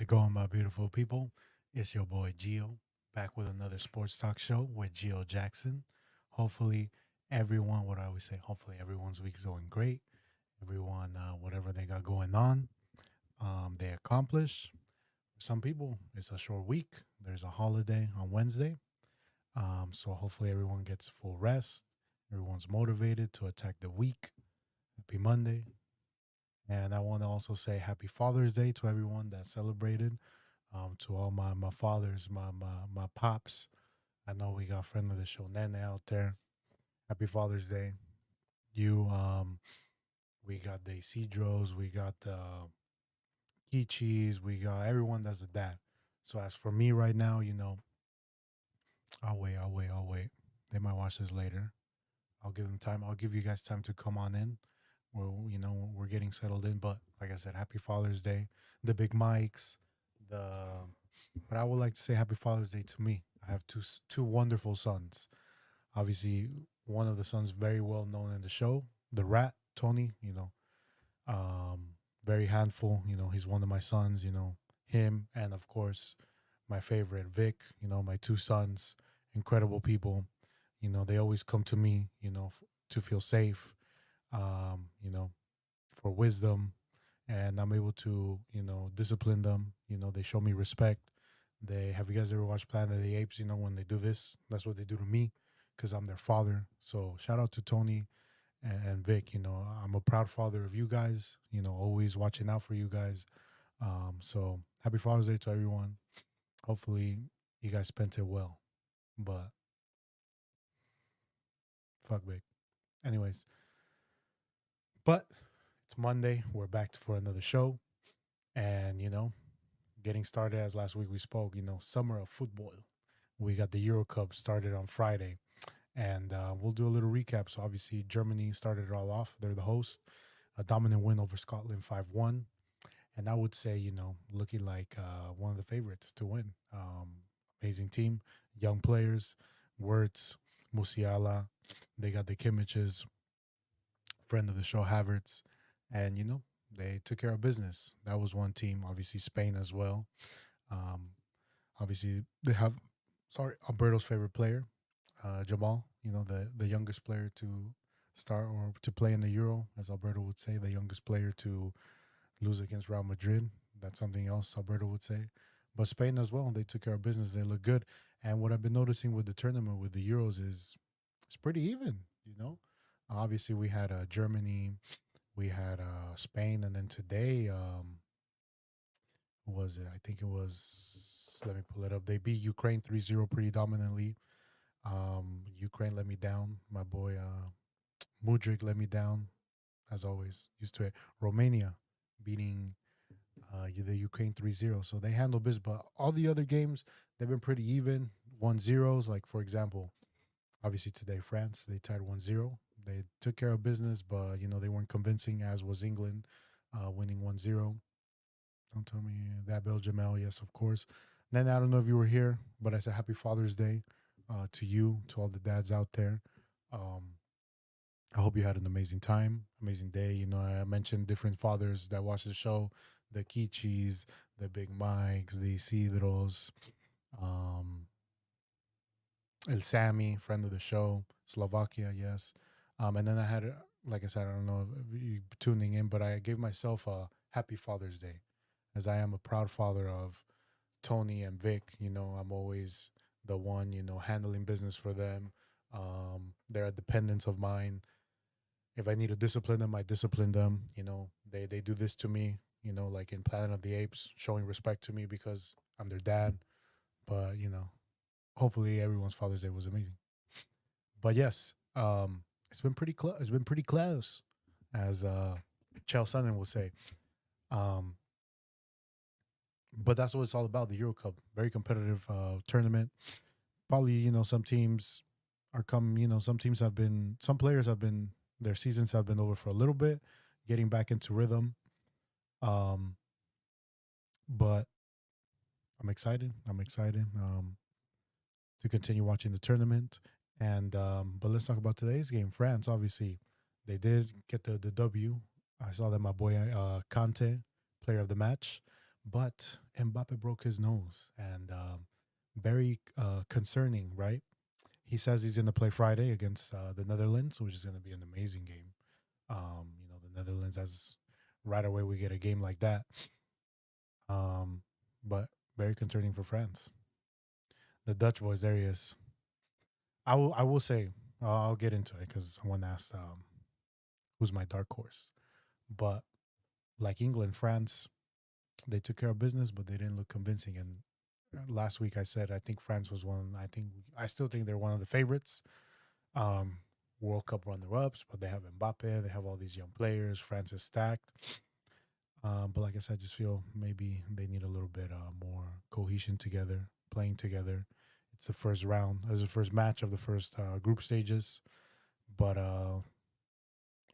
To go on, my beautiful people? It's your boy Gio, back with another sports talk show with Giojackson. Hopefully, everyone, what I always say, hopefully everyone's week's going great. Everyone, whatever they got going on, they accomplish. Some people, it's a short week. There's a holiday on Wednesday. So hopefully everyone gets full rest. Everyone's motivated to attack the week. Happy Monday. And I want to also say happy Father's Day to everyone that celebrated. To all my fathers, my pops. I know we got a friend of the show, Nene, out there. Happy Father's Day. You, we got the Isidros, we got the Kichis, we got everyone that's a dad. So as for me right now, I'll wait. They might watch this later. I'll give them time. I'll give you guys time to come on in. We're getting settled in. But like I said, happy Father's Day. The big mics, the but I would like to say happy Father's Day to me. I have two wonderful sons. Obviously, one of the sons very well known in the show, the rat, Tony, very handful, he's one of my sons, him and of course my favorite Vic, my two sons, incredible people. They always come to me, to feel safe, um, for wisdom, and I'm able to, discipline them. They show me respect. They have you guys ever watched Planet of the Apes? When they do this, that's what they do to me because I'm their father. So shout out to Tony and Vic. I'm a proud father of you guys. Always watching out for you guys. So happy Father's Day to everyone. Hopefully you guys spent it well. But fuck Vic. Anyways, but it's Monday. We're back for another show, and getting started as last week we spoke. Summer of football. We got the Euro Cup started on Friday, and we'll do a little recap. So obviously Germany started it all off. They're the host, a dominant win over Scotland 5-1, and I would say looking like one of the favorites to win. Amazing team, young players, Wirtz, Musiala. They got the Kimmiches, friend of the show Havertz, and they took care of business. That was one team. Obviously Spain as well. Um, Obviously they have Alberto's favorite player, Jamal. The youngest player to start or to play in the Euro, as Alberto would say, the youngest player to lose against Real Madrid. That's something else Alberto would say. But Spain as well, they took care of business. They look good. And what I've been noticing with the tournament, with the Euros, is it's pretty even. Obviously we had Germany, we had Spain, and then today, who was it? I think it was. Let me pull it up. They beat Ukraine 3-0 pretty dominantly. Ukraine let me down. My boy Mudrik let me down, as always. Used to it. Romania beating the Ukraine 3-0. So they handle business. But all the other games, they've been pretty even. 1-0s. Like, for example, obviously today, France, they tied 1-0. They took care of business, but, they weren't convincing, as was England, winning 1-0. Don't tell me that Belgium L. Yes, of course. Then I don't know if you were here, but I said happy Father's Day to you, to all the dads out there. Um, I hope you had an amazing time, amazing day. I mentioned different fathers that watch the show, the Kichis, the Big Mikes, the Isidros, um, El Sammy, friend of the show, Slovakia, yes. And then I had, like I said, I don't know if you tuning in, but I gave myself a happy Father's Day, as I am a proud father of Tony and Vic. I'm always the one, handling business for them. They're a dependence of mine. If I need to discipline them, I discipline them. They do this to me, like in Planet of the Apes, showing respect to me because I'm their dad. But, hopefully everyone's Father's Day was amazing. But yes, it's been pretty close. It's been pretty close, as Chael Sonnen will say. Um, but that's what it's all about. The Euro Cup, very competitive tournament. Probably, some teams are coming. Some players have been, their seasons have been over for a little bit, getting back into rhythm. Um, but I'm excited. I'm excited to continue watching the tournament. And but let's talk about today's game. France, obviously, they did get the W. I saw that my boy Kante, player of the match. But Mbappe broke his nose, and very concerning, right? He says he's going to play Friday against the Netherlands, which is going to be an amazing game. The Netherlands has right away we get a game like that. Um, but very concerning for France. The Dutch boys, there he is. I will say I'll get into it because someone asked who's my dark horse. But like England, France, they took care of business, but they didn't look convincing. And last week I said I think France was one. I still think they're one of the favorites. Um, World Cup runner-ups, but they have Mbappe. They have all these young players. France is stacked. But like I said, I just feel maybe they need a little bit more cohesion together, playing together. It's the first round, it's the first match of the first group stages. But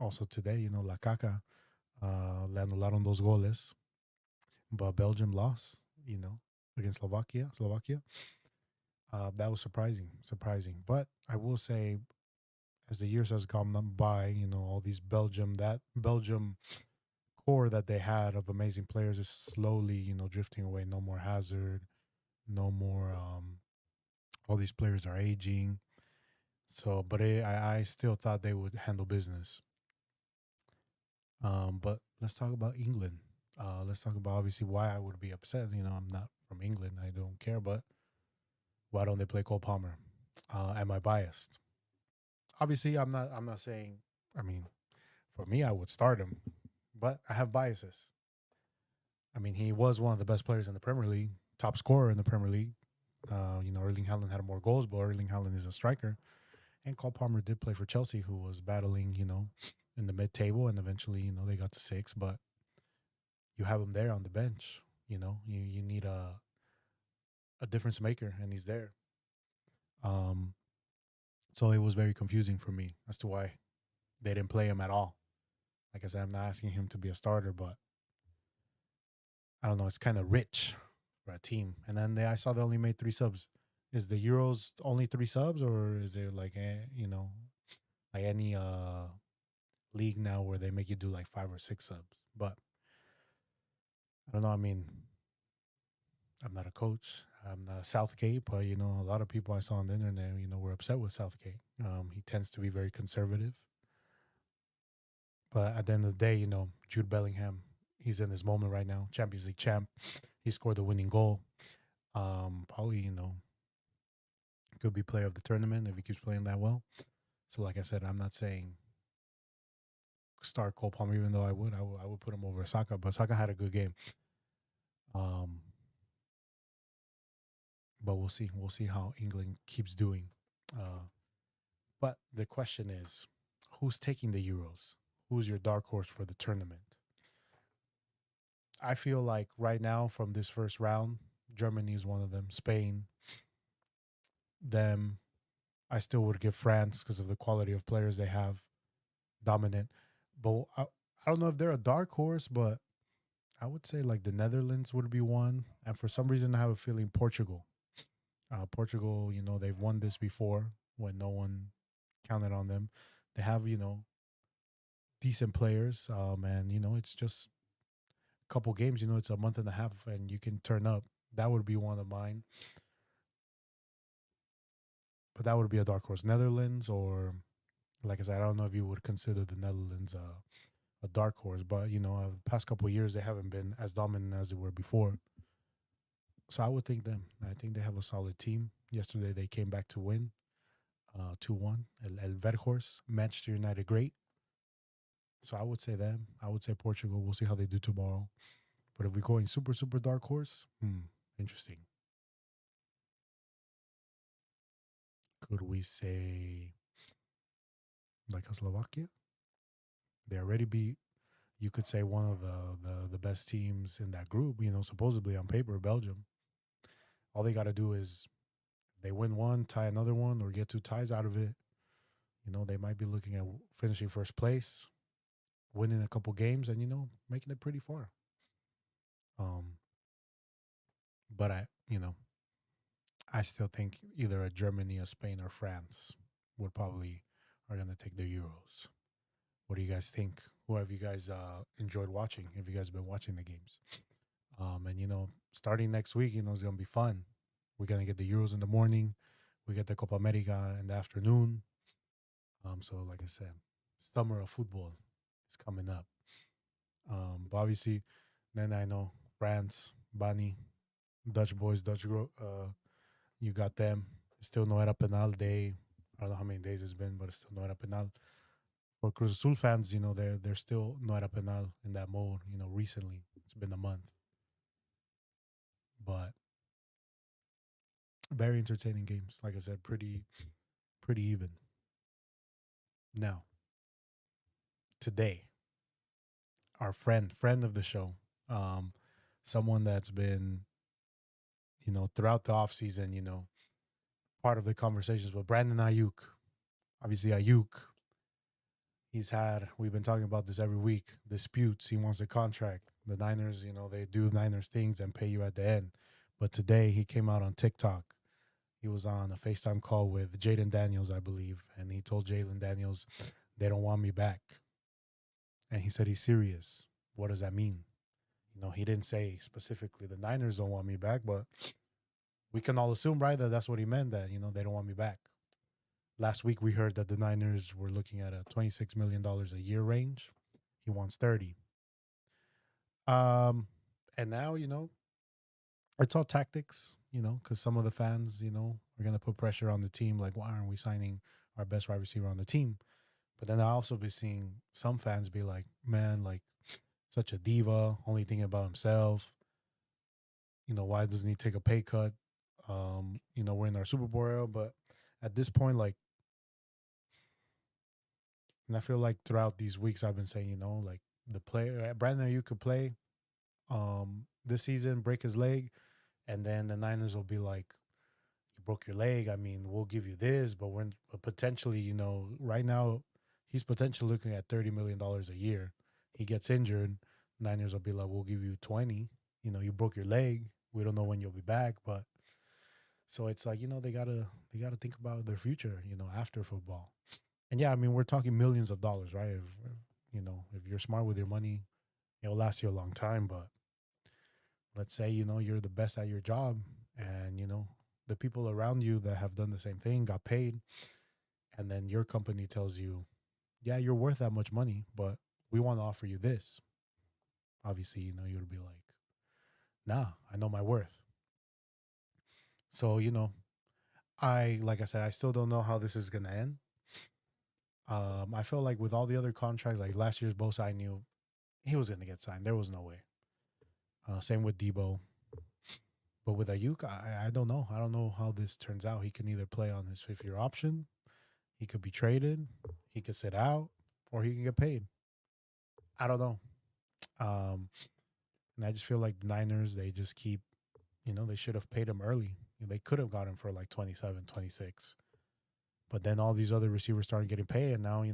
also today, La Caca le anularon dos goles, but Belgium lost, against Slovakia. That was surprising. But I will say, as the years has gone by, all these that Belgium core that they had of amazing players is slowly, drifting away. No more Hazard, no more. All these players are aging. So, but I still thought they would handle business. But let's talk about England. Let's talk about obviously why I would be upset. I'm not from England. I don't care. But why don't they play Cole Palmer? Am I biased? Obviously, I'm not. I'm not saying. I mean, for me, I would start him, but I have biases. I mean, he was one of the best players in the Premier League, top scorer in the Premier League. Erling Haaland had more goals, but Erling Haaland is a striker. And Cole Palmer did play for Chelsea, who was battling, in the mid table, and eventually, they got to six. But you have him there on the bench. You need a difference maker, and he's there. Um, so it was very confusing for me as to why they didn't play him at all. Like I said, I'm not asking him to be a starter, but I don't know. It's kind of rich for a team. And then I saw they only made three subs. Is the Euros only three subs, or is there like like any league now where they make you do like five or six subs? But I don't know. I mean, I'm not a coach. I'm not a Southgate, but a lot of people I saw on the internet, were upset with Southgate. He tends to be very conservative. But at the end of the day, Jude Bellingham, he's in his moment right now. Champions League champ. He scored the winning goal. Probably, could be player of the tournament if he keeps playing that well. So, like I said, I'm not saying start Cole Palmer, even though I would put him over Saka, but Saka had a good game. Um, but we'll see. We'll see how England keeps doing. But the question is, who's taking the Euros? Who's your dark horse for the tournament? I feel like right now from this first round, Germany is one of them. Spain, them. I still would give France because of the quality of players they have, dominant. But I don't know if they're a dark horse, but I would say like the Netherlands would be one. And for some reason, I have a feeling Portugal. Portugal, they've won this before when no one counted on them. They have, decent players. And, it's just a couple games, it's a month and a half and you can turn up. That would be one of mine. But that would be a dark horse. Netherlands, or like I said, I don't know if you would consider the Netherlands a dark horse, but, the past couple of years, they haven't been as dominant as they were before. So I would think them. I think they have a solid team. Yesterday, they came back to win 2-1. El Verhorst, Manchester United, great. So I would say them. I would say Portugal. We'll see how they do tomorrow. But if we're going super, super dark horse, interesting. Could we say like a Slovakia? They already beat, you could say, one of the best teams in that group, supposedly on paper, Belgium. All they got to do is they win one, tie another one, or get two ties out of it. They might be looking at finishing first place, winning a couple games, and, making it pretty far. Um, but I still think either a Germany, a Spain, or France would probably are going to take the Euros. What do you guys think? Who have you guys enjoyed watching? Have you guys been watching the games? And starting next week, it's gonna be fun. We're gonna get the Euros in the morning. We get the Copa America in the afternoon. So like I said, summer of football is coming up. But obviously, then I know France, Bani, Dutch boys, you got them. Still no era penal day. I don't know how many days it's been, but it's still no era penal. For Cruz Azul fans, they're still no era penal in that mode. Recently it's been a month, but very entertaining games. Like I said, pretty even. Now today, our friend of the show, um, someone that's been throughout the off season, part of the conversations with Brandon Ayuk. Obviously, Ayuk, we've been talking about this every week, disputes. He wants a contract. The Niners, they do Niners things and pay you at the end. But today he came out on TikTok. He was on a FaceTime call with Jaden Daniels, I believe. And he told Jalen Daniels, they don't want me back. And he said he's serious. What does that mean? He didn't say specifically the Niners don't want me back, but we can all assume, right, that that's what he meant, that, they don't want me back. Last week we heard that the Niners were looking at a $26 million a year range. He wants 30. And now, it's all tactics, because some of the fans, are gonna put pressure on the team, like, why aren't we signing our best wide receiver on the team? But then I also be seeing some fans be like, man, like such a diva, only thinking about himself. Why doesn't he take a pay cut? We're in our Super Bowl era, but at this point, like, and I feel like throughout these weeks I've been saying, like the player Brandon you could play this season, break his leg, and then the Niners will be like, you broke your leg. I mean, we'll give you this, but we're potentially, right now he's potentially looking at $30 million a year. He gets injured, Niners will be like, we'll give you 20. You broke your leg. We don't know when you'll be back, but so it's like, they gotta think about their future, after football. And yeah, I mean, we're talking millions of dollars, right? If you're smart with your money, it'll last you a long time. But let's say, you're the best at your job, and, the people around you that have done the same thing got paid. And then your company tells you, yeah, you're worth that much money, but we want to offer you this. Obviously, you'll be like, nah, I know my worth. So, like I said, I still don't know how this is going to end. I feel like with all the other contracts, like last year's Bosa, I knew he was going to get signed. There was no way. Same with Debo. But with Ayuk, I don't know. I don't know how this turns out. He can either play on his fifth year option, he could be traded, he could sit out, or he can get paid. I don't know. Um, and I just feel like the Niners, they just keep, they should have paid him early. They could have got him for like 27, 26. But then all these other receivers started getting paid, and now,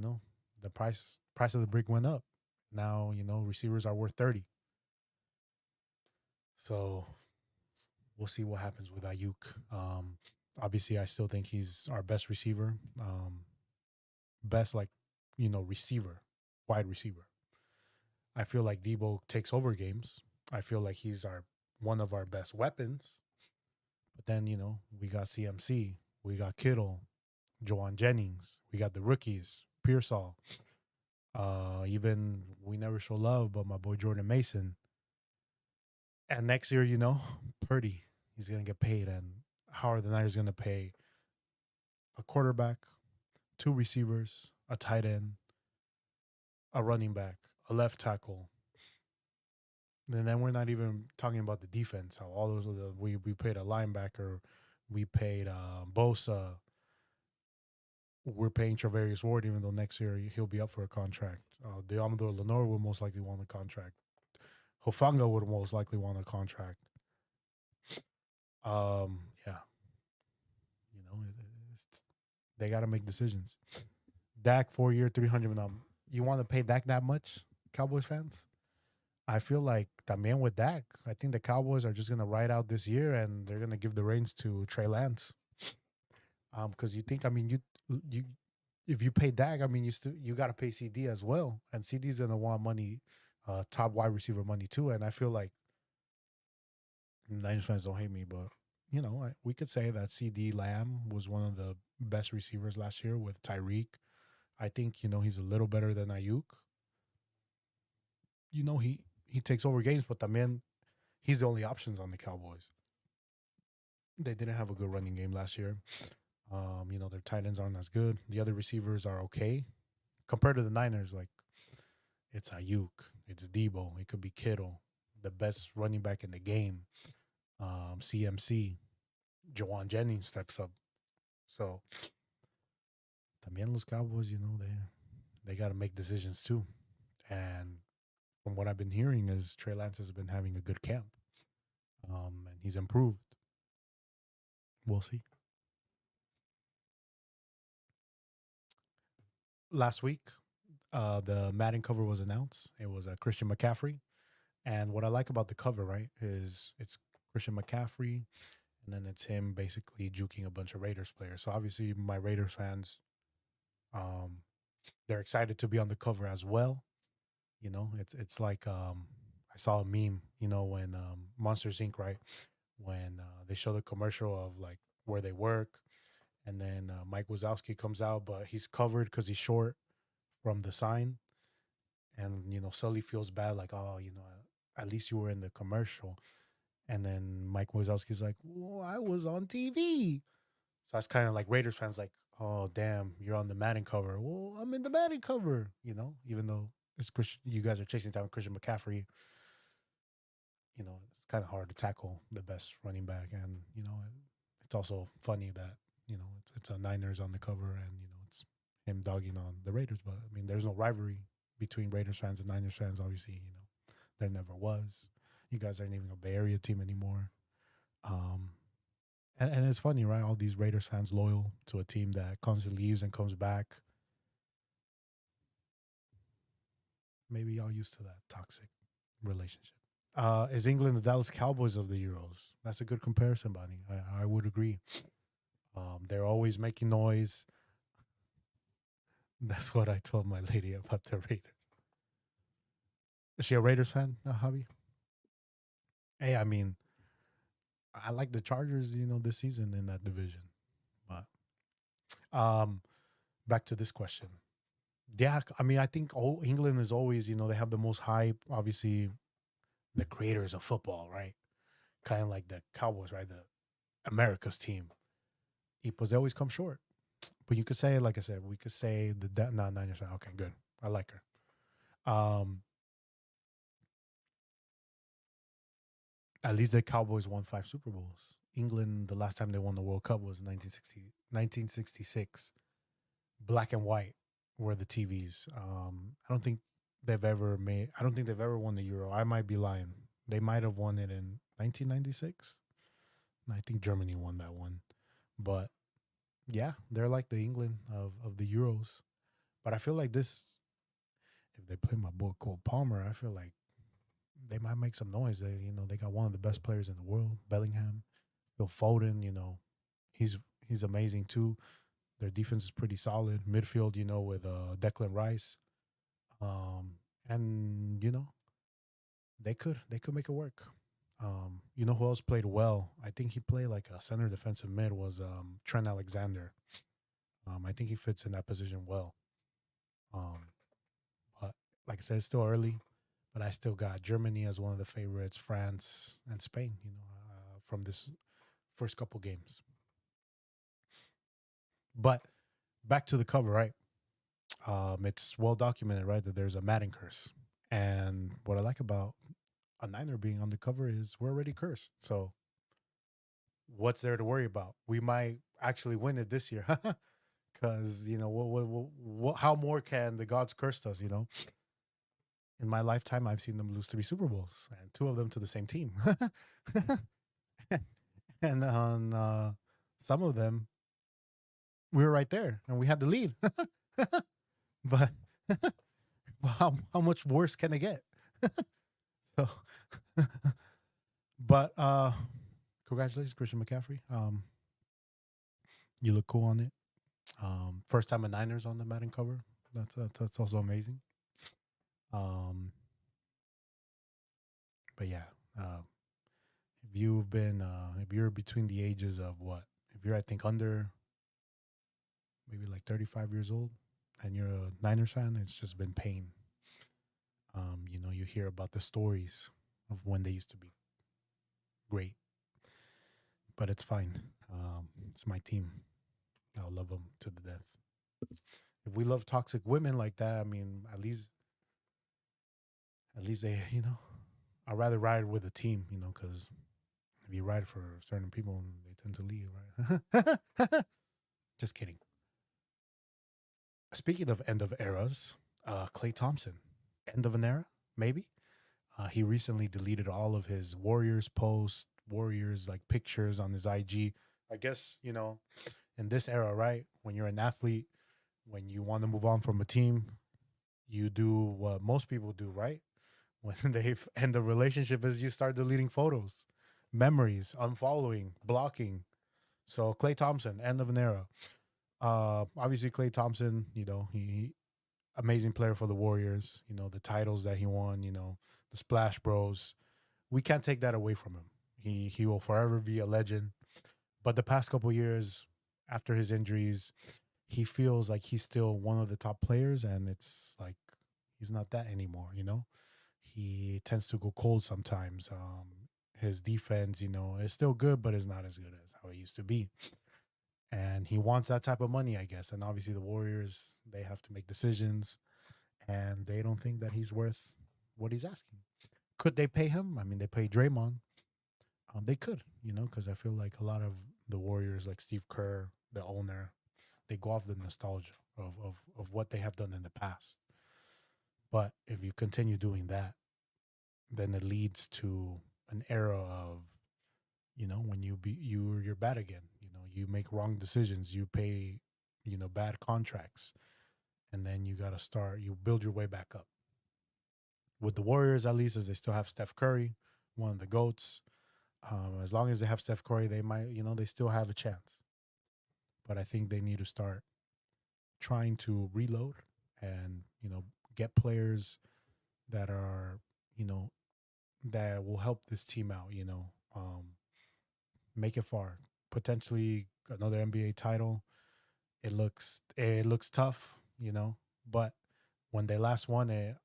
the price of the brick went up. Now, receivers are worth 30. So we'll see what happens with Ayuk. Obviously, I still think he's our best receiver. Best, like, receiver, wide receiver. I feel like Debo takes over games. I feel like he's one of our best weapons. But then, we got CMC, we got Kittle, Jawan Jennings, we got the rookies, Pearsall. Even we never show love, but my boy Jordan Mason. And next year, Purdy, he's gonna get paid. And how are the Niners gonna pay a quarterback, two receivers, a tight end, a running back, a left tackle? And then we're not even talking about the defense. How all those we paid a linebacker, we paid Bosa, we're paying Travarius Ward, even though next year he'll be up for a contract. Deommodore Lenore will most likely want a contract. Hofanga would most likely want a contract. Yeah, they got to make decisions. Dak 4 year, 300. You want to pay Dak that much, Cowboys fans? I feel like también with Dak, I think the Cowboys are just gonna ride out this year and they're gonna give the reins to Trey Lance. Because you think, I mean, you if you pay Dak, I mean, you got to pay CD as well, and CD's gonna want money, top wide receiver money too. And I feel like Niners fans don't hate me, but we could say that CD Lamb was one of the best receivers last year with Tyreek. I think he's a little better than Ayuk. He takes over games, but también he's the only options on the Cowboys. They didn't have a good running game last year. Their tight ends aren't as good. The other receivers are okay compared to the Niners. Like it's Ayuk, it's Debo, it could be Kittle, the best running back in the game. CMC, Jawan Jennings steps up. So también los Cowboys, they got to make decisions too. And from what I've been hearing is Trey Lance has been having a good camp, and he's improved. We'll see. Last week, the Madden cover was announced. It was Christian McCaffrey, and what I like about the cover, right, is it's Christian McCaffrey, and then it's him basically juking a bunch of Raiders players. So obviously, my Raiders fans, um, they're excited to be on the cover as well. It's like I saw a meme, when Monsters Inc. Right, when they show the commercial of like where they work, and then Mike Wazowski comes out, but he's covered because he's short from the sign, and Sully feels bad, like, oh, at least you were in the commercial, and then Mike Wazowski's like, well, I was on TV, so that's kind of like Raiders fans, like, oh damn, you're on the Madden cover. Well, I'm in the Madden cover, even though it's Christian, you guys are chasing down Christian McCaffrey. It's kind of hard to tackle the best running back, and it's also funny that it's a Niners on the cover, and it's him dogging on the Raiders. But I mean, there's no rivalry between Raiders fans and Niners fans. Obviously, there never was. You guys aren't even a Bay Area team anymore. Um, and it's funny, right? All these Raiders fans loyal to a team that constantly leaves and comes back. Maybe y'all used to that toxic relationship. Is England the Dallas Cowboys of the Euros? That's a good comparison, buddy. I would agree. They're always making noise. That's what I told my lady about the Raiders. Is she a Raiders fan, Javi? Hey, I mean, I like the Chargers, this season in that division. But back to this question. Yeah, I mean, I think England is always, they have the most hype. Obviously, the creators of football, right? Kind of like the Cowboys, right? The America's team. But they always come short. But you could say, like I said, we could say no, Niners. Okay, good. I like her. At least the Cowboys won 5 Super Bowls. England, the last time they won the World Cup was 1966. Black and white were the TVs. I don't think they've ever made. I don't think they've ever won the Euro. I might be lying. They might have won it in 1996. I think Germany won that one. But yeah, they're like the England of the Euros. But I feel like this, if they play my boy Cole Palmer, I feel like they might make some noise. They got one of the best players in the world, Bellingham. Phil Foden, he's amazing too. Their defense is pretty solid. Midfield, with Declan Rice, and they could make it work. Who else played well? I think he played like a center defensive mid was Trent Alexander. I think he fits in that position well. Um, but like I said, it's still early, but I still got Germany as one of the favorites, France and Spain. From this first couple games. But back to the cover, right? It's well documented, right, that there's a Madden curse. And what I like about a Niner being on the cover is we're already cursed. So what's there to worry about? We might actually win it this year. Because, how more can the gods curse us, In my lifetime, I've seen them lose 3 Super Bowls and 2 of them to the same team. And on some of them, we were right there and we had the lead. But how much worse can it get? So, but congratulations, Christian McCaffrey. You look cool on it. First time a Niners on the Madden cover. That's also amazing. But yeah, if you're between the ages of what? If you're, I think, under maybe like 35 years old and you're a Niners fan, it's just been pain. You hear about the stories of when they used to be great, but it's fine. It's my team. I'll love them to the death. If we love toxic women like that, I mean, at least they, I'd rather ride with a team, because if you ride for certain people, they tend to leave, right? Just kidding. Speaking of end of eras, Clay Thompson, end of an era, maybe. He recently deleted all of his Warriors posts, Warriors like pictures on his IG. I guess in this era, right? When you're an athlete, when you want to move on from a team, you do what most people do, right? When they end the relationship, is you start deleting photos, memories, unfollowing, blocking. So Clay Thompson, end of an era. Obviously Clay Thompson, he amazing player for the Warriors. The titles that he won, the Splash Bros. We can't take that away from him. He will forever be a legend. But the past couple years, after his injuries, he feels like he's still one of the top players, and it's like he's not that anymore. He tends to go cold sometimes. His defense, is still good, but is not as good as how it used to be. And he wants that type of money, I guess. And obviously, the Warriors, they have to make decisions, and they don't think that he's worth what he's asking. Could they pay him? I mean, they pay Draymond. They could, because I feel like a lot of the Warriors, like Steve Kerr, the owner, they go off the nostalgia of what they have done in the past. But if you continue doing that, then it leads to an era of, when you're bad again. You make wrong decisions, you pay, bad contracts, and then you got to start. You build your way back up. With the Warriors, at least, as they still have Steph Curry, one of the goats. As long as they have Steph Curry, they might, they still have a chance. But I think they need to start trying to reload and get players that are you know that will help this team out. Make it far, potentially another NBA title. It looks tough, but when they last won it,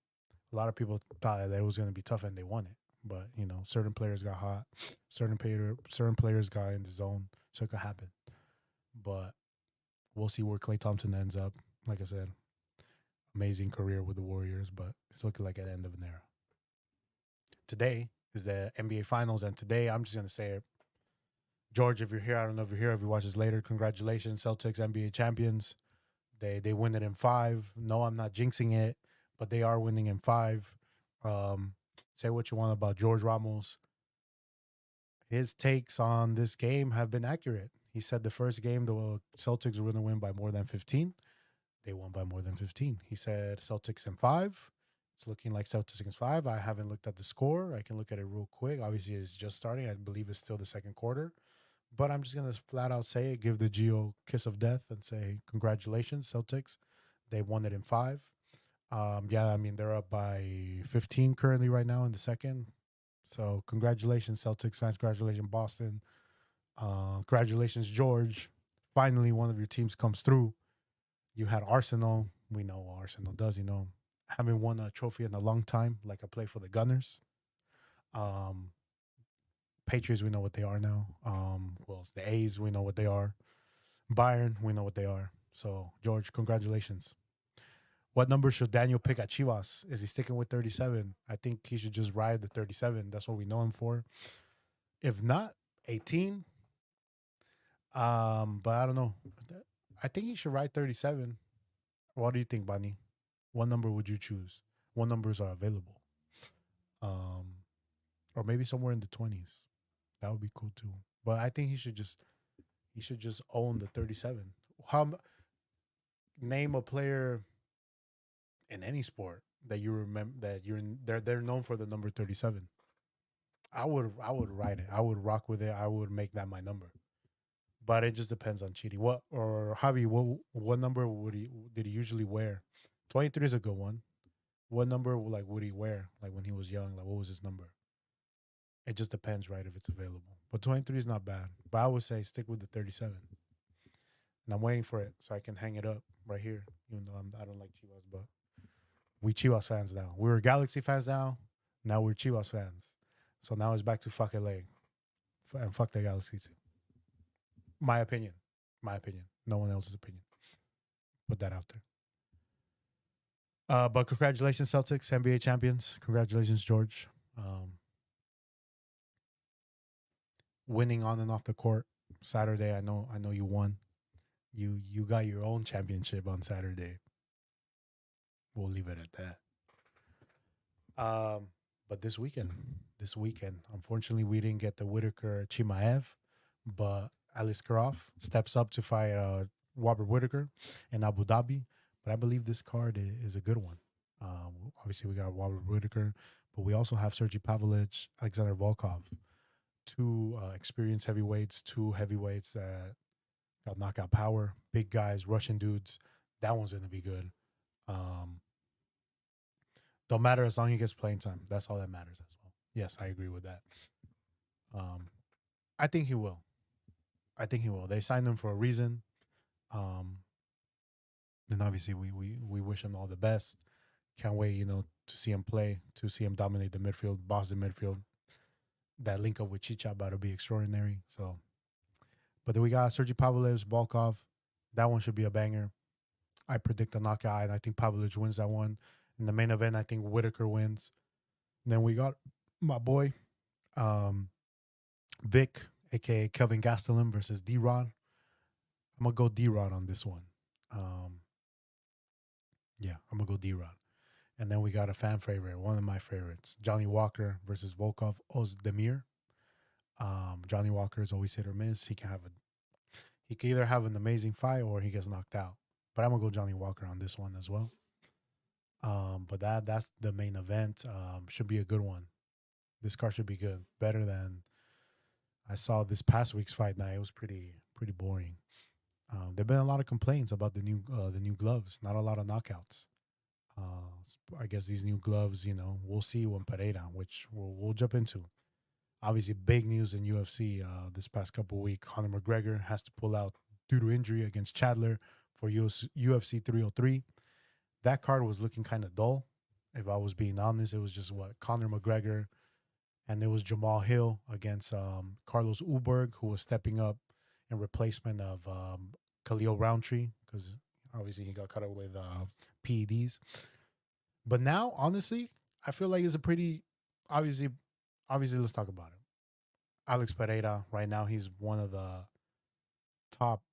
a lot of people thought that it was going to be tough, and they won it. But certain players got hot, certain players got in the zone, so it could happen. But we'll see where Klay Thompson ends up. Like I said, amazing career with the Warriors, but it's looking like an end of an era. Today is the NBA Finals, and today I'm just gonna say it. George, if you're here, I don't know if you're here. If you watch this later, congratulations, Celtics NBA champions. They win it in five. No, I'm not jinxing it, but they are winning in five. Um, Say what you want about George Ramos. His takes on this game have been accurate. He said the first game the Celtics were going to win by more than 15. They won by more than 15. He said Celtics in five. It's looking like Celtics in five. I haven't looked at the score. I can look at it real quick. Obviously, it's just starting. I believe it's still the second quarter. But I'm just going to flat out say it, give the Geo kiss of death and say, congratulations, Celtics. They won it in five. Yeah, I mean, they're up by 15 currently right now in the second. So congratulations, Celtics fans. Congratulations, Boston. Congratulations, George. Finally, one of your teams comes through. You had Arsenal. We know what Arsenal does, Haven't won a trophy in a long time, like I play for the Gunners. Um, Patriots, we know what they are now. Well, the A's, we know what they are. Bayern, we know what they are. So, George, congratulations. What number should Daniel pick at Chivas? Is he sticking with 37? I think he should just ride the 37. That's what we know him for. If not, 18. But I don't know. I think he should ride 37. What do you think, Bunny? What number would you choose? What numbers are available? Um, or maybe somewhere in the 20s. That would be cool too. But I think he should just own the 37. How Name a player in any sport that you remember that they're known for the number 37. I would write it. I would rock with it. I would make that my number. But it just depends on Chidi. What or Javi? What number did he usually wear? 23 is a good one. What number would he wear like when he was young? Like what was his number? It just depends, right, if it's available. But 23 is not bad. But I would say stick with the 37. And I'm waiting for it so I can hang it up right here. Even though I don't like Chivas, but we Chivas fans now. We were Galaxy fans now. Now we're Chivas fans. So now it's back to fuck LA and fuck the Galaxy too. My opinion. My opinion. No one else's opinion. Put that out there. But congratulations, Celtics, NBA champions. Congratulations, George. Winning on and off the court Saturday. I know you won. You got your own championship on Saturday. We'll leave it at that. But this weekend, unfortunately, we didn't get the Whitaker Chimaev, but Alice Karov steps up to fight Robert Whitaker in Abu Dhabi. But I believe this card is a good one. Obviously, we got Robert Whitaker, but we also have Sergey Pavlovich, Alexander Volkov, two experienced heavyweights, two heavyweights that got knockout power, big guys, Russian dudes. That one's going to be good. Um, don't matter as long as he gets playing time. That's all that matters as well. Yes, I agree with that. Um, I think he will. I think he will. They signed him for a reason. Um, and obviously, we wish him all the best. Can't wait, to see him play, to see him dominate the midfield, boss the midfield. That link up with Chicha about to be extraordinary. So, but then we got Sergey Pavlovich, Volkov. That one should be a banger. I predict a knockout, and I think Pavlovich wins that one. In the main event, I think Whitaker wins. And then we got my boy, um, Vic, aka Kelvin Gastelum versus D-Rod. I'm gonna go D-Rod on this one. Um, yeah, I'm gonna go D-Rod. And then we got a fan favorite, one of my favorites, Johnny Walker versus Volkov Ozdemir. Johnny Walker is always hit or miss. He can either have an amazing fight or he gets knocked out. But I'm gonna go Johnny Walker on this one as well. But that's the main event. Should be a good one. This card should be good. Better than I saw this past week's fight night. It was pretty boring. There've been a lot of complaints about the new gloves. Not a lot of knockouts. I guess these new gloves, we'll see when Pereira, which we'll jump into. Obviously, big news in UFC this past couple of weeks. Conor McGregor has to pull out due to injury against Chandler for UFC 303. That card was looking kind of dull. If I was being honest, it was just what Conor McGregor, and there was Jamal Hill against Carlos Uberg, who was stepping up in replacement of Khalil Roundtree because obviously he got cut out with PEDs. But now, honestly, I feel like it's a pretty obviously. Obviously, let's talk about it. Alex Pereira, right now, he's one of the top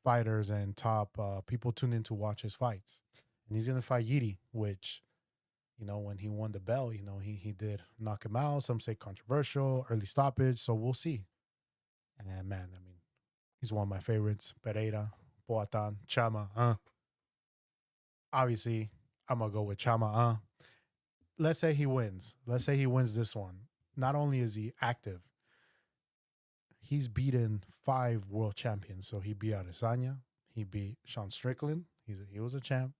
fighters and top people tuned in to watch his fights. And he's going to fight Yiri, which, when he won the belt, he did knock him out. Some say controversial, early stoppage. So we'll see. And man, I mean, he's one of my favorites. Pereira, Poatan, Chama. Obviously, I'm going to go with Chama. Let's say he wins. Let's say he wins this one. Not only is he active, he's beaten 5 world champions. So he beat Adesanya. He beat Sean Strickland. He was a champ.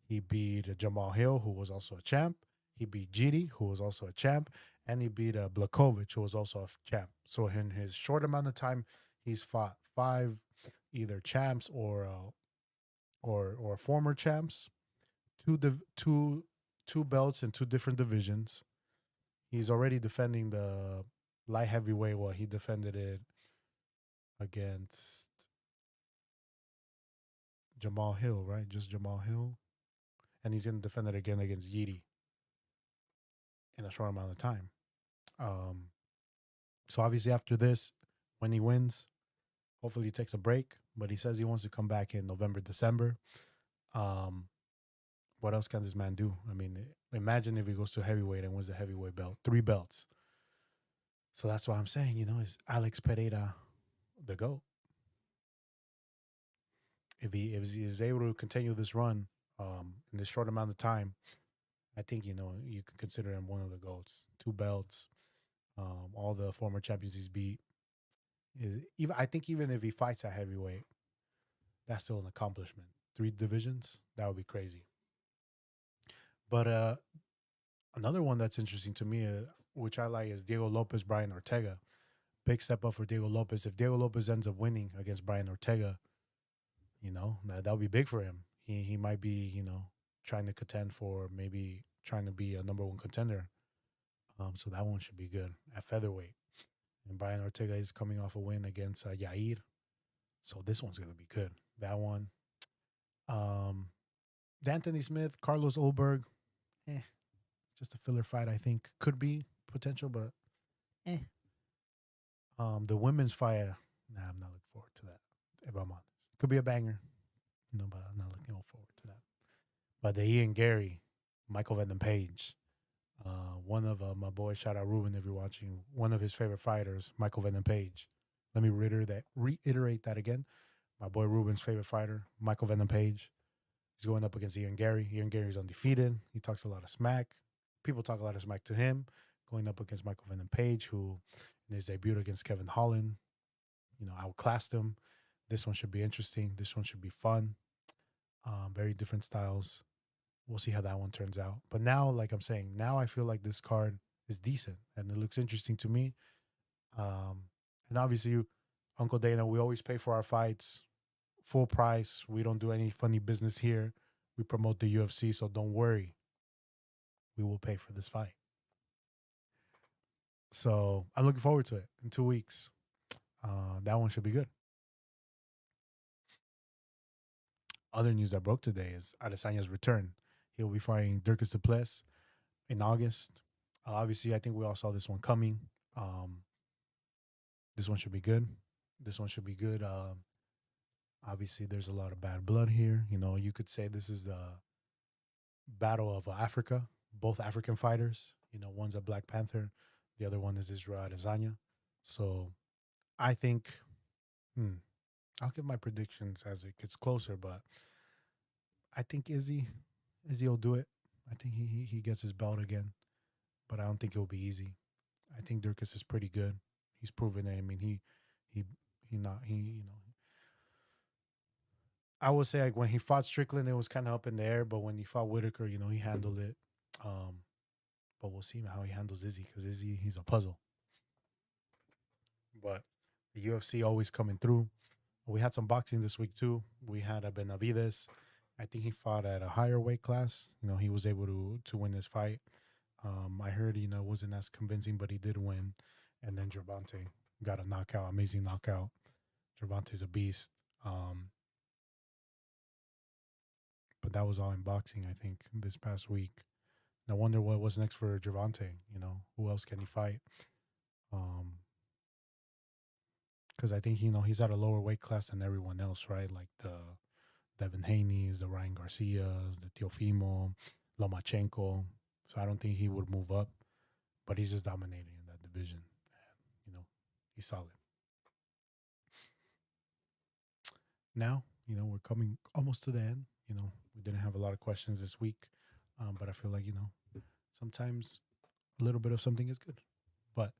He beat Jamal Hill, who was also a champ. He beat Giri, who was also a champ. And he beat Blakovic, who was also a champ. So in his short amount of time, he's fought 5 either champs or former champs, two belts in 2 different divisions. He's already defending the light heavyweight. Well, he defended it against Jamal Hill, right? Just Jamal Hill. And he's going to defend it again against Yidi in a short amount of time. Um, so obviously after this, when he wins, hopefully he takes a break. But he says he wants to come back in November, December. What else can this man do? I mean, imagine if he goes to heavyweight and wins the heavyweight belt, 3 belts. So that's what I'm saying, is Alex Pereira the GOAT? If he's able to continue this run in this short amount of time, I think, you can consider him one of the GOATs. 2 belts, all the former champions he's beat. I think even if he fights at heavyweight, that's still an accomplishment. 3 divisions, that would be crazy. But Another one that's interesting to me, which I like, is Diego Lopez, Brian Ortega. Big step up for Diego Lopez. If Diego Lopez ends up winning against Brian Ortega, that'll be big for him. He might be trying to contend for, maybe trying to be a number one contender. So that one should be good at featherweight. And Brian Ortega is coming off a win against Yair, so this one's gonna be good. That one. Um, D'Anthony Smith, Carlos Ulberg, eh, just a filler fight. I think could be potential, but eh. The women's fight, nah, I'm not looking forward to that. If I'm honest, could be a banger, but I'm not looking forward to that. But the Ian Gary, Michael Venom Page, one of my boys, shout out Ruben if you're watching, one of his favorite fighters, Michael Venom Page. Let me reiterate that again. My boy Ruben's favorite fighter, Michael Venom Page. He's going up against Ian Gary. Ian Gary's undefeated. He talks a lot of smack. People talk a lot of smack to him. Going up against Michael Venom Page, who in his debut against Kevin Holland, outclassed him. This one should be interesting. This one should be fun. Very different styles. We'll see how that one turns out. But now, like I'm saying, now I feel like this card is decent and it looks interesting to me. And obviously, Uncle Dana, we always pay for our fights full price. We don't do any funny business here. We promote the UFC, so don't worry. We will pay for this fight. So I'm looking forward to it in 2 weeks. That one should be good. Other news that broke today is Adesanya's return. He'll be fighting Dirkus Duplessis in August. Obviously, I think we all saw this one coming. This one should be good. This one should be good. Obviously, there's a lot of bad blood here. You could say this is the battle of Africa. Both African fighters. One's a Black Panther. The other one is Israel Adesanya. So I think I'll give my predictions as it gets closer, but I think Izzy will do it. I think he gets his belt again, but I don't think it will be easy. I think Dirkus is pretty good. He's proven it. I mean, I would say, like, when he fought Strickland, it was kind of up in the air, but when he fought Whitaker, he handled it. But we'll see how he handles Izzy, because Izzy, he's a puzzle. But the UFC always coming through. We had some boxing this week too. We had a Benavides. I think he fought at a higher weight class. He was able to win this fight. I heard, it wasn't as convincing, but he did win. And then Gervonta got a knockout, amazing knockout. Gervonta's a beast. But that was all in boxing, I think, this past week. And I wonder what was next for Gervonta. Who else can he fight? Because I think, he's at a lower weight class than everyone else, right? Like the Devin Haney's, the Ryan Garcias, the Teofimo, Lomachenko. So I don't think he would move up, but he's just dominating in that division. And, he's solid. Now, we're coming almost to the end. We didn't have a lot of questions this week, but I feel like, sometimes a little bit of something is good. But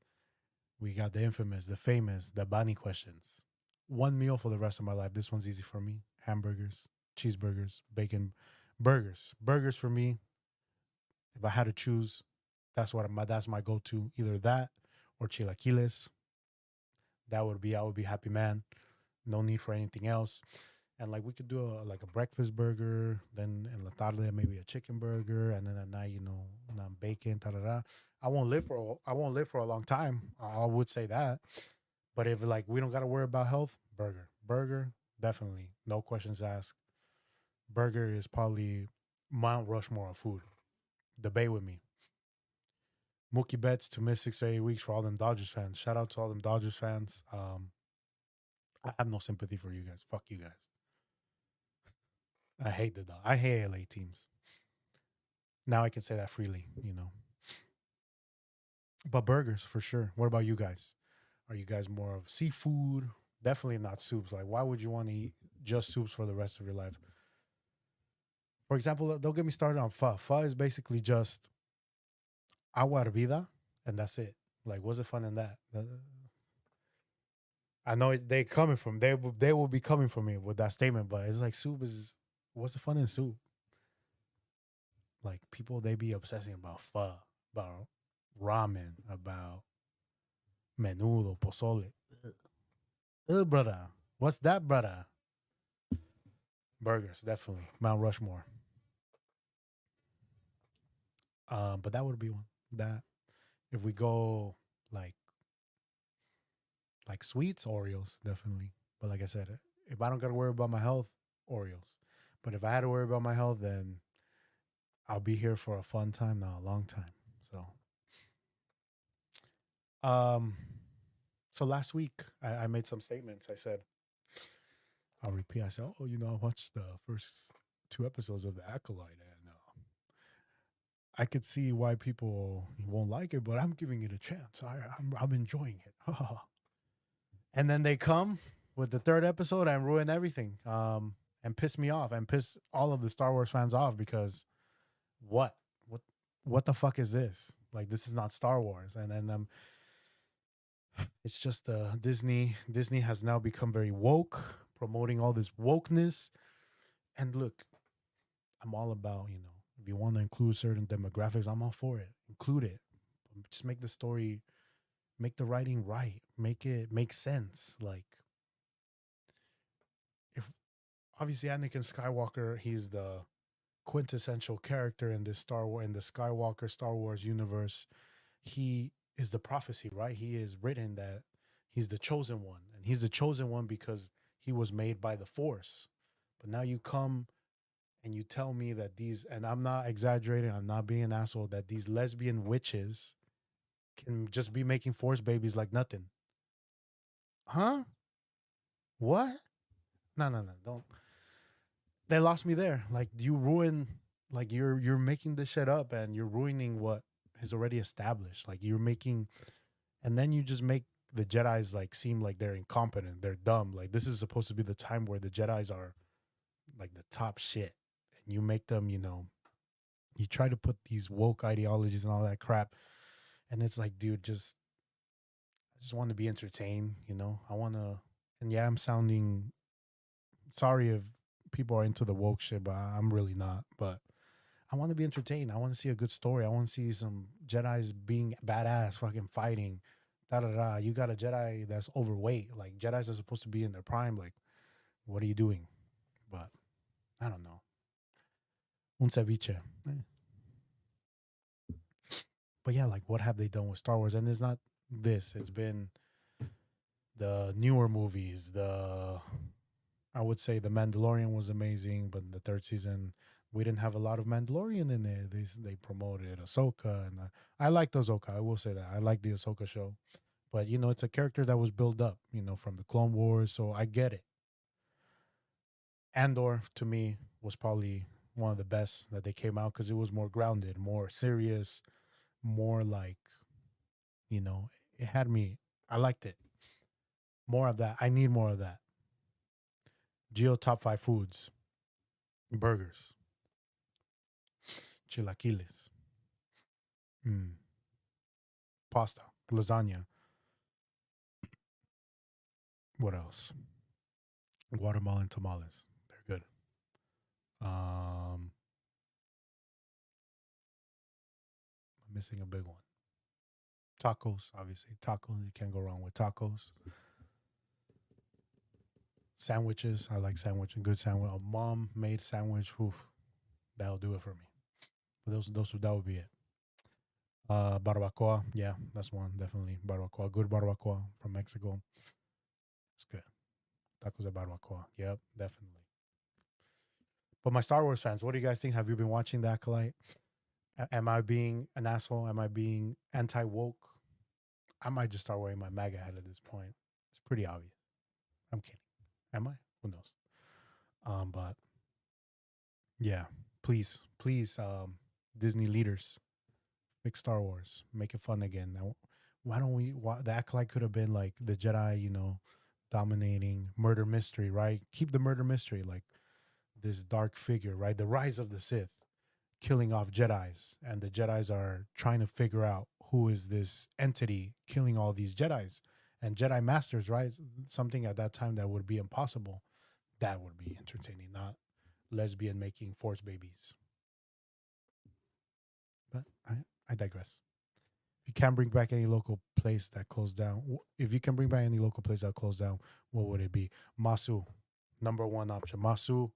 we got the infamous, the famous, the Bani questions. One meal for the rest of my life. This one's easy for me. Hamburgers, cheeseburgers, bacon, burgers. Burgers for me. If I had to choose, that's my go-to. Either that or chilaquiles. I would be happy, man. No need for anything else. And like we could do a breakfast burger, then in la tarde maybe a chicken burger, and then at night bacon. Ta-da-da. I won't live for a long time. I would say that. But if we don't got to worry about health, burger, definitely, no questions asked. Burger is probably Mount Rushmore of food. Debate with me. Mookie Betts to miss 6 to 8 weeks for all them Dodgers fans. Shout out to all them Dodgers fans. I have no sympathy for you guys. Fuck you guys. I hate I hate LA teams. Now I can say that freely, But burgers for sure. What about you guys? Are you guys more of seafood? Definitely not soups. Like, why would you want to eat just soups for the rest of your life? For example, don't get me started on pho. Pho is basically just agua hervida, and that's it. Like, what's the fun in that? I know they coming from they will be coming from me with that statement, but it's like soup is what's the fun in soup? Like people they be obsessing about pho. about ramen, about menudo, pozole. Brother. What's that, brother? Burgers, definitely. Mount Rushmore. But that would be one. That if we go like sweets, Oreos, definitely. But like I said, if I don't gotta worry about my health, Oreos. But if I had to worry about my health, then I'll be here for a fun time now, a long time. So um so last week I made some statements. I said, I'll repeat, I said, oh, I watched the first two episodes of The Acolyte, and I could see why people won't like it, but I'm giving it a chance. I'm enjoying it. And then they come with the third episode and ruin everything, and piss me off and piss all of the Star Wars fans off because what what what the fuck is this? Like, this is not Star Wars. And then it's just Disney has now become very woke, promoting all this wokeness. And look, I'm all about, if you want to include certain demographics, I'm all for it. Include it. Just make the story, make the writing right, make it make sense. Like, if obviously Anakin Skywalker, he's the quintessential character in this Star Wars, in the Skywalker Star Wars universe. He is the prophecy, right? He is written that he's the chosen one, and he's the chosen one because he was made by the Force. But now you come and you tell me that these, and I'm not exaggerating, I'm not being an asshole, that these lesbian witches can just be making Force babies like nothing. Huh? What? No, no, no. Don't. They lost me there. Like, you ruin, like, you're making this shit up and you're ruining what is already established. Like, you're making, and then you just make the Jedi's like seem like they're incompetent, they're dumb. Like, this is supposed to be the time where the Jedi's are like the top shit, and you make them, you try to put these woke ideologies and all that crap, and it's like, dude, I just want to be entertained. I want to, and yeah, I'm sounding sorry if people are into the woke shit, but I'm really not. But I want to be entertained. I want to see a good story. I want to see some Jedi's being badass, fucking fighting. Da da da. You got a Jedi that's overweight. Like, Jedi's are supposed to be in their prime. Like, what are you doing? But I don't know. Un ceviche. But yeah, like, what have they done with Star Wars? And it's not this. It's been the newer movies. I would say the Mandalorian was amazing, but the third season we didn't have a lot of Mandalorian in there. They promoted Ahsoka, and I liked Ahsoka. I will say that I like the Ahsoka show, but it's a character that was built up, from the Clone Wars, so I get it. Andor to me was probably one of the best that they came out because it was more grounded, more serious, more like, it had me. I liked it. More of that. I need more of that. Geo top five foods: burgers, chilaquiles, mm, pasta, lasagna. What else? Guatemalan tamales. They're good. I'm missing a big one. Tacos, obviously. Tacos. You can't go wrong with tacos. Sandwiches. I like sandwich. A good sandwich. A mom made sandwich. Oof, that'll do it for me. But that would be it. Barbacoa. Yeah, that's one. Definitely. Barbacoa. Good barbacoa from Mexico. It's good. Tacos de barbacoa. Yep, definitely. But my Star Wars fans, what do you guys think? Have you been watching The Acolyte? Am I being an asshole? Am I being anti woke? I might just start wearing my MAGA hat at this point. It's pretty obvious. I'm kidding. Am I? Who knows? But yeah, please, please, Disney leaders, make Star Wars, make it fun again. Now, why don't we? The Acolyte could have been like the Jedi, dominating murder mystery, right? Keep the murder mystery, like this dark figure, right? The rise of the Sith killing off Jedis, and the Jedis are trying to figure out who is this entity killing all these Jedis and Jedi Masters, right? Something at that time that would be impossible. That would be entertaining, not lesbian making Force babies. But I digress. If you can't bring back any local place that closed down, if you can bring back any local place that closed down, what would it be? Masu, number one option. Masu,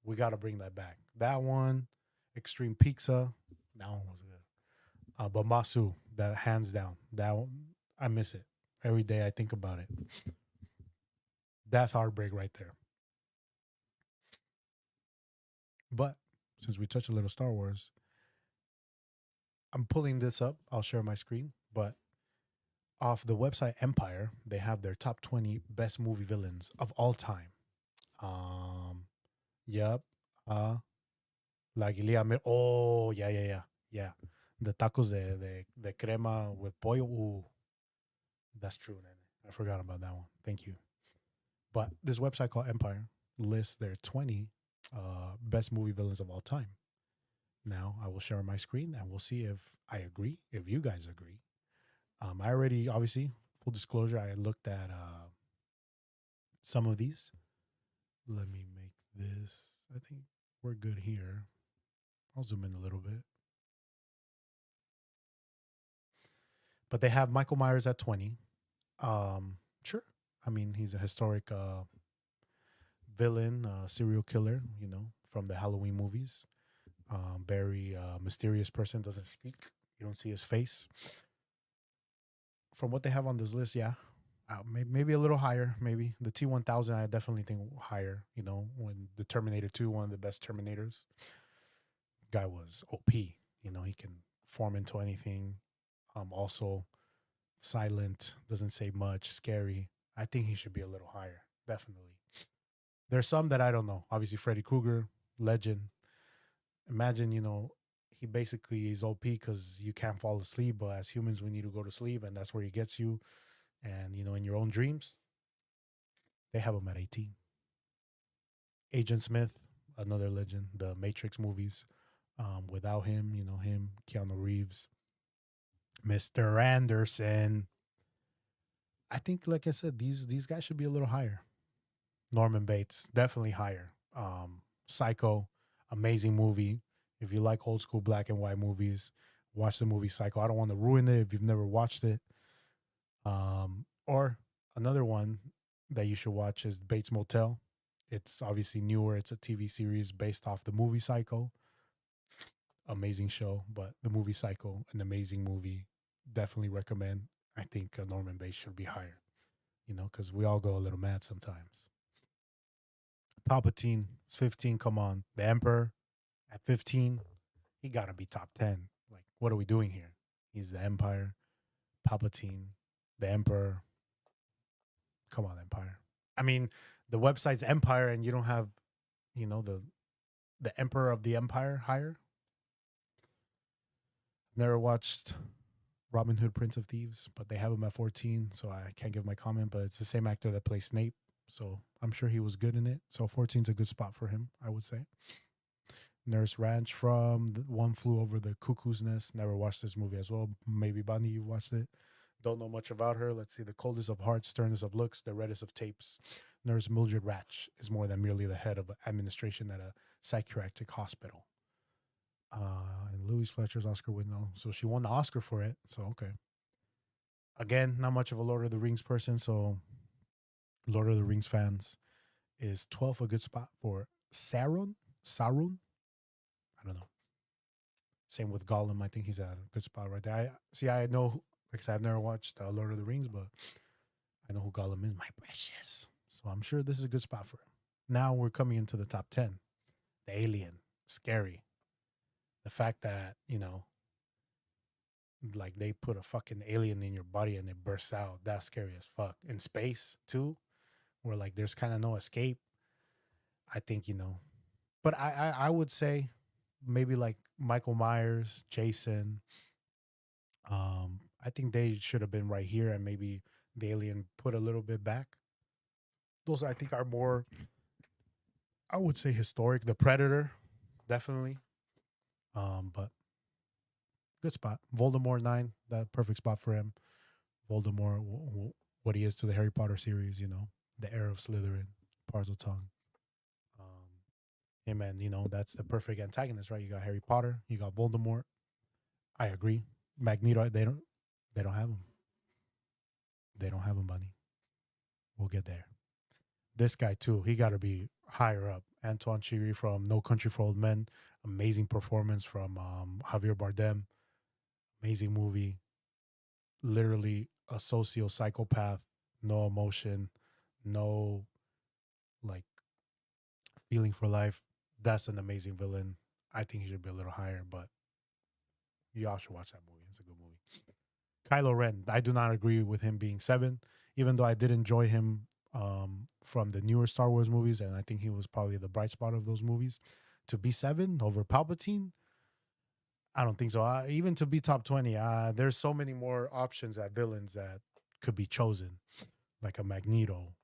we got to bring that back. That one, Extreme Pizza, that one was good. But Masu, that hands down, that one, I miss it every day. I think about it. That's heartbreak right there. But since we touched a little Star Wars, I'm pulling this up. I'll share my screen. But off the website Empire, they have their top 20 best movie villains of all time. Um, yep. La Guillia. Oh, yeah, yeah, yeah. Yeah. The tacos de crema with pollo. Ooh, that's true, Nene. I forgot about that one. Thank you. But this website called Empire lists their 20 best movie villains of all time. Now I will share my screen and we'll see if I agree, if you guys agree. I already, obviously, full disclosure, I looked at some of these. Let me make this. I think we're good here. I'll zoom in a little bit. But they have Michael Myers at 20. Sure. I mean, he's a historic villain, serial killer, from the Halloween movies. Very mysterious person, doesn't speak. You don't see his face. From what they have on this list, yeah, maybe a little higher. Maybe the T1000, I definitely think higher. When the Terminator 2, one of the best Terminators, guy was OP. He can form into anything. Also silent, doesn't say much, scary. I think he should be a little higher. Definitely. There's some that I don't know. Obviously, Freddy Krueger, legend. Imagine, he basically is OP because you can't fall asleep, but as humans, we need to go to sleep, and that's where he gets you. And, in your own dreams, they have him at 18. Agent Smith, another legend, the Matrix movies. Without him, him, Keanu Reeves, Mr. Anderson. I think, like I said, these guys should be a little higher. Norman Bates, definitely higher. Psycho, amazing movie. If you like old school black and white movies, watch the movie Psycho. I don't want to ruin it if you've never watched it. Or another one that you should watch is Bates Motel. It's obviously newer. It's a TV series based off the movie Psycho. Amazing show, but the movie Psycho, an amazing movie. Definitely recommend. I think Norman Bates should be higher, because we all go a little mad sometimes. Palpatine is 15. Come on. The Emperor at 15. He got to be top 10. Like, what are we doing here? He's the Empire. Palpatine, the Emperor. Come on, Empire. I mean, the website's Empire, and you don't have, the Emperor of the Empire higher. Never watched Robin Hood, Prince of Thieves, but they have him at 14, so I can't give my comment. But it's the same actor that plays Snape, so I'm sure he was good in it. So 14 is a good spot for him, I would say. Nurse Ranch from One Flew Over the Cuckoo's Nest. Never watched this movie as well. Maybe Bonnie, you watched it. Don't know much about her. Let's see. The coldest of hearts, sternest of looks, the reddest of tapes. Nurse Mildred Ratch is more than merely the head of administration at a psychiatric hospital. And Louise Fletcher's Oscar winner. So she won the Oscar for it. So, okay. Again, not much of a Lord of the Rings person. So, Lord of the Rings fans, is 12 a good spot for Sauron? Sauron? I don't know. Same with Gollum. I think he's at a good spot right there. I know, like I said, I've never watched Lord of the Rings, but I know who Gollum is, my precious. So I'm sure this is a good spot for him. Now we're coming into the top 10. The alien, scary. The fact that, like they put a fucking alien in your body and it bursts out, that's scary as fuck. In space, too, where like there's kind of no escape. I think, but I would say maybe like Michael Myers, Jason. I think they should have been right here, and maybe the alien put a little bit back. Those I think are more, I would say, historic. The Predator, definitely. But good spot. Voldemort 9, that perfect spot for him. Voldemort, what he is to the Harry Potter series, the heir of Slytherin, Parseltongue. Him and that's the perfect antagonist, right? You got Harry Potter, you got Voldemort. I agree. Magneto, they don't. They don't have him. They don't have him, Bunny. We'll get there. This guy too, he got to be higher up. Antoine Chigurh from No Country for Old Men, amazing performance from Javier Bardem, amazing movie. Literally a socio psychopath, no emotion, no like feeling for life. That's an amazing villain. I think he should be a little higher, but y'all should watch that movie. It's a good movie. Kylo Ren, I do not agree with him being seven, even though I did enjoy him from the newer Star Wars movies, and I think he was probably the bright spot of those movies. To be seven over Palpatine, I don't think so. Even to be top 20, there's so many more options at villains that could be chosen, like a Magneto,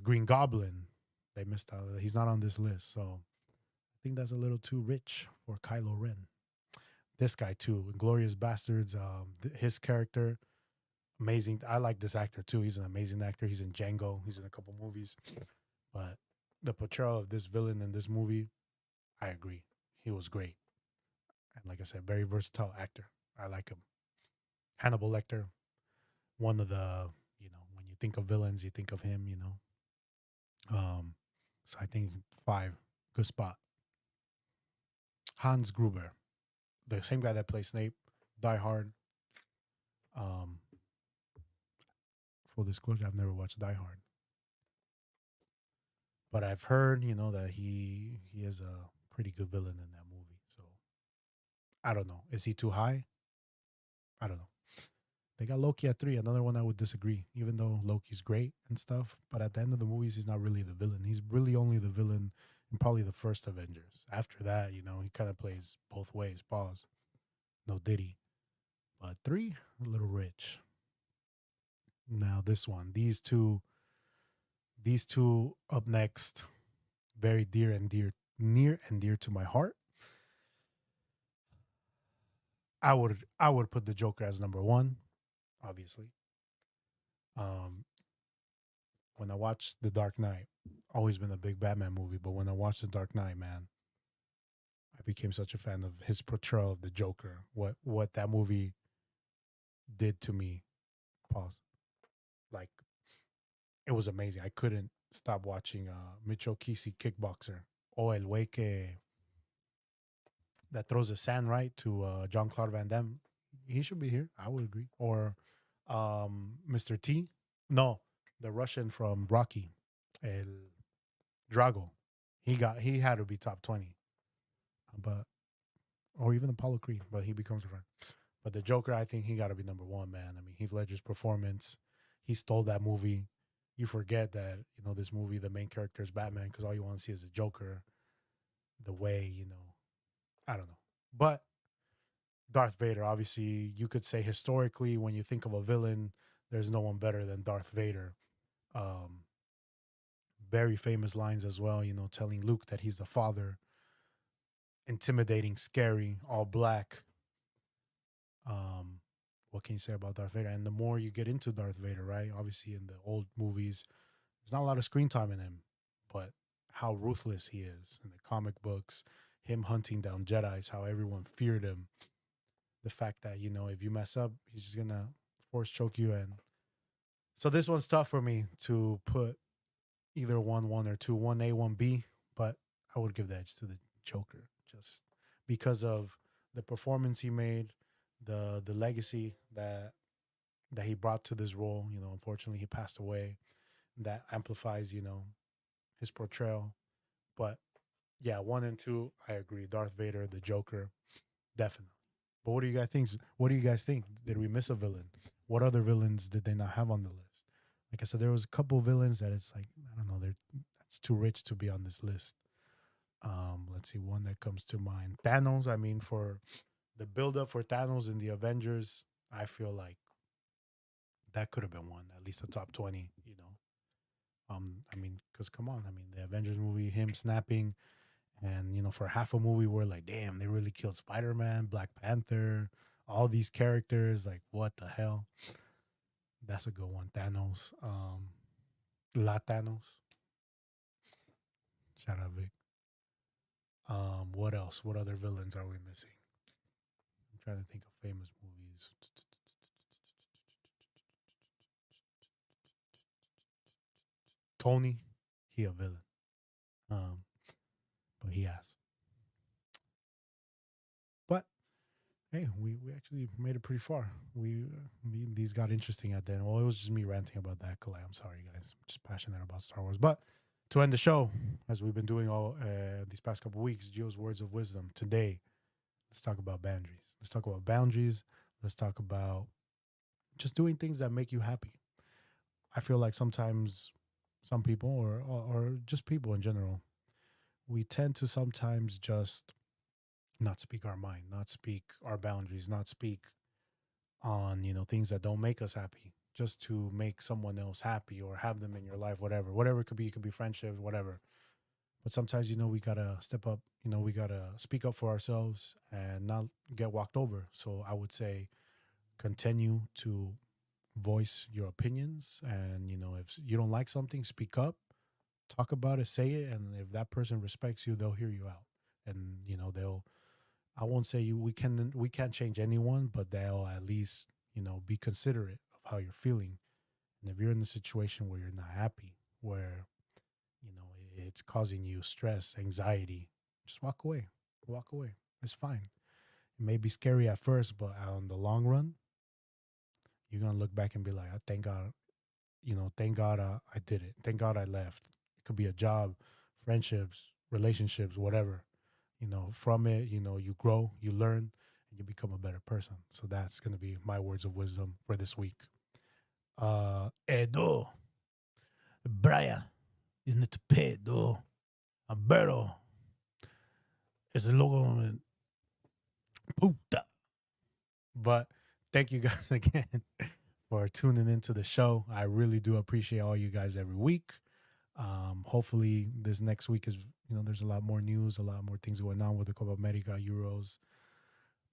Green Goblin. They missed out. He's not on this list. So I think that's a little too rich for Kylo Ren. This guy, too, Inglorious Bastards, his character, amazing. I like this actor, too. He's an amazing actor. He's in Django, he's in a couple movies. But the portrayal of this villain in this movie, I agree. He was great. And like I said, very versatile actor. I like him. Hannibal Lecter, one of the, when you think of villains, you think of him, so I think five, good spot. Hans Gruber, the same guy that plays Snape, Die Hard. Um, Full disclosure, I've never watched Die Hard, but I've heard, that he is a pretty good villain in that movie. So I don't know. Is he too high? I don't know. They got Loki at three, another one I would disagree, even though Loki's great and stuff. But at the end of the movies, he's not really the villain. He's really only the villain in probably the first Avengers. After that, he kind of plays both ways. Pause. No Diddy. But three, a little rich. Now this one, these two up next, very near and dear to my heart. I would put the Joker as number one, obviously. Um, when I watched The Dark Knight, always been a big Batman movie, but when I watched The Dark Knight, man, I became such a fan of his portrayal of the Joker. What that movie did to me. Pause. Like it was amazing. I couldn't stop watching Mitchell Kesey Kickboxer. Oh, El Way que that throws the sand right to John Claude Van Damme. He should be here. I would agree. Or Mr. T. No, the Russian from Rocky, El Drago. He had to be top 20. But or even Apollo Creed, but he becomes a friend. But the Joker, I think he got to be number one, man. I mean, Heath Ledger's performance, he stole that movie. You forget that this movie, the main character is Batman, because all you want to see is a Joker. The way I don't know, but Darth Vader, obviously, you could say historically, when you think of a villain, there's no one better than Darth Vader. Um, Very famous lines as well, telling Luke that he's the father, intimidating, scary, all black. Um, what can you say about Darth Vader? And the more you get into Darth Vader, right? Obviously, in the old movies, there's not a lot of screen time in him, but how ruthless he is in the comic books, him hunting down Jedi's, how everyone feared him. The fact that, if you mess up, he's just going to force choke you. And so this one's tough for me to put either one or two, 1A, 1B, but I would give the edge to the Joker just because of the performance he made, the legacy that he brought to this role. Unfortunately, he passed away. That amplifies, his portrayal. But yeah, one and two, I agree. Darth Vader, the Joker, definitely. But what do you guys think? What do you guys think? Did we miss a villain? What other villains did they not have on the list? Like I said, there was a couple villains that it's like I don't know, that's too rich to be on this list. Let's see, one that comes to mind. Thanos. I mean, for the build up for Thanos in the Avengers, I feel like that could have been one, at least a top 20. I mean, because come on, I mean, the Avengers movie, him snapping, and for half a movie, we're like, damn, they really killed Spider Man, Black Panther, all these characters. Like, what the hell? That's a good one. Thanos, La Thanos. Shout out Vic. What else? What other villains are we missing? I'm trying to think of famous movies. Tony, he a villain. Um, but he has. But hey, we actually made it pretty far. These got interesting at the end. Well, it was just me ranting about that. I'm sorry, guys. I'm just passionate about Star Wars. But to end the show, as we've been doing all these past couple weeks, Gio's words of wisdom. Today, let's talk about boundaries. Let's talk about boundaries. Let's talk about just doing things that make you happy. I feel like sometimes some people or just people in general, we tend to sometimes just not speak our mind, not speak our boundaries, not speak on, things that don't make us happy, just to make someone else happy or have them in your life, whatever it could be friendships, whatever. But sometimes, we gotta step up, we gotta speak up for ourselves and not get walked over. So I would say continue to voice your opinions. And, if you don't like something, speak up, talk about it, say it. And if that person respects you, they'll hear you out. And, they'll, I won't say we can't change anyone, but they'll at least, be considerate of how you're feeling. And if you're in a situation where you're not happy, where, it's causing you stress, anxiety, just walk away. Walk away. It's fine. It may be scary at first, but on the long run, you're gonna look back and be like, "I thank God, thank God I did it. Thank God I left." It could be a job, friendships, relationships, whatever. From it, you grow, you learn, and you become a better person. So that's gonna be my words of wisdom for this week. Edo, Brian, you need to pay, though. Alberto, it's a logo, puta. But thank you guys again for tuning into the show. I really do appreciate all you guys every week. Hopefully this next week is, there's a lot more news, a lot more things going on with the Copa America, Euros.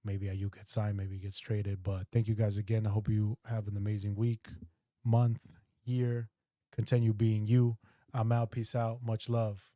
Maybe you get signed, maybe you get traded. But thank you guys again. I hope you have an amazing week, month, year. Continue being you. I'm out. Peace out. Much love.